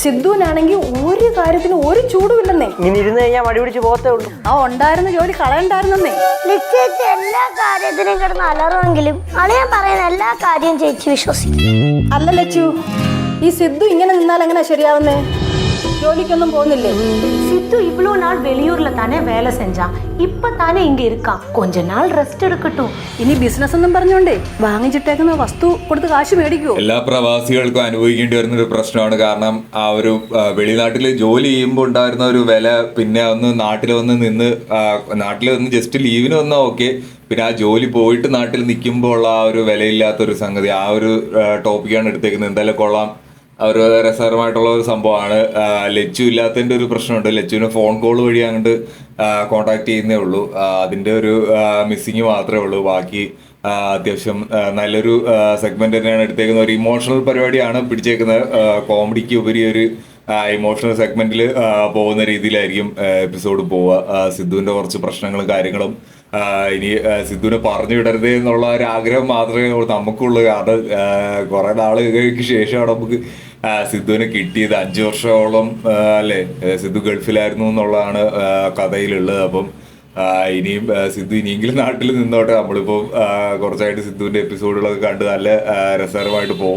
സിദ്ധുവിനാണെങ്കിൽ ഒരു കാര്യത്തിന് ഒരു ചൂടുമില്ലെന്നേ. ഇങ്ങനെ ഇരുന്ന് കഴിഞ്ഞാൽ മടി പിടിച്ച് പോകത്തേ ഉള്ളൂ. ആ ഉണ്ടായിരുന്ന ജോലി കളയണ്ടായിരുന്നേ. ചേച്ചി എല്ലാ കാര്യത്തിനും കിടന്ന് അലറുമെങ്കിലും അളിയൻ പറയുന്ന എല്ലാ കാര്യവും ചേച്ചി വിശ്വസിക്കും. അല്ല ലച്ചു, ഈ സിദ്ധു ഇങ്ങനെ നിന്നാൽ എങ്ങനെയാ ശരിയാവുന്നേ? ജോലിക്കൊന്നും പോകുന്നില്ലേ? சித்து இவ்வளோ நாள் வெளியூர்ல தானே வேலை செஞ்சான், இப்ப தானே இங்க இருக்கான், கொஞ்ச நாள் ரெஸ்ட் எடுக்கட்டும். ഇനി ബിസിനസ് എന്നും പറഞ്ഞോണ്ടേ വാങ്ങിച്ചിട്ടേക്കുന്ന വസ്തു കൊടുത്ത് കാശ് മേടിക്കുവോ? എല്ലാ പ്രവാസികൾക്കും അനുഭവിക്കേണ്ടി വരുന്ന ഒരു പ്രശ്നമാണ്. കാരണം ആ ഒരു വെളിനാട്ടിൽ ജോലി ചെയ്യുമ്പോൾ ഉണ്ടായിരുന്ന ഒരു വില, പിന്നെ ഒന്ന് നാട്ടിൽ വന്ന് ജസ്റ്റ് ലീവിന് വന്നാൽ ഓക്കെ, പിന്നെ ആ ജോലി പോയിട്ട് നാട്ടിൽ നിൽക്കുമ്പോൾ ഉള്ള ആ ഒരു വിലയില്ലാത്തൊരു സംഗതി, ആ ഒരു ടോപ്പിക്കാണ് എടുത്തേക്കുന്നത്. എന്തായാലും കൊള്ളാം, ഒരു രസകരമായിട്ടുള്ള ഒരു സംഭവമാണ്. ലച്ചു ഇല്ലാത്തതിൻ്റെ ഒരു പ്രശ്നമുണ്ട്. ലച്ചുവിന് ഫോൺ കോൾ വഴി അങ്ങോട്ട് കോണ്ടാക്ട് ചെയ്യുന്നേ ഉള്ളൂ. അതിൻ്റെ ഒരു മിസ്സിങ് മാത്രമേ ഉള്ളൂ. ബാക്കി അത്യാവശ്യം നല്ലൊരു സെഗ്മെന്റ് തന്നെയാണ് എടുത്തേക്കുന്നത്. ഒരു ഇമോഷണൽ പരിപാടിയാണ് പിടിച്ചേക്കുന്നത്. കോമഡിക്ക് ഉപരി ഒരു ഇമോഷണൽ സെഗ്മെന്റിൽ പോകുന്ന രീതിയിലായിരിക്കും എപ്പിസോഡ് പോവുക. സിദ്ധുവിൻ്റെ കുറച്ച് പ്രശ്നങ്ങളും കാര്യങ്ങളും ഇനി സിദ്ധുവിനെ പറഞ്ഞു വിടരുത് എന്നുള്ള ഒരു ആഗ്രഹം മാത്രമേ നമുക്കുള്ളൂ. കാരണം കുറെ നാളുകൾക്ക് ശേഷമാണ് നമുക്ക് സിദ്ധുവിനെ കിട്ടിയത്. 5 വർഷത്തോളം അല്ലേ സിദ്ധു ഗൾഫിലായിരുന്നു എന്നുള്ളതാണ് കഥയിലുള്ളത്. അപ്പം ഇനിയും സിദ്ധു ഇനിയെങ്കിലും നാട്ടിൽ നിന്നോട്ടെ. നമ്മളിപ്പോൾ കുറച്ചായിട്ട് സിദ്ധുവിൻ്റെ എപ്പിസോഡുകളൊക്കെ കണ്ട് നല്ല രസകരമായിട്ട് പോകും.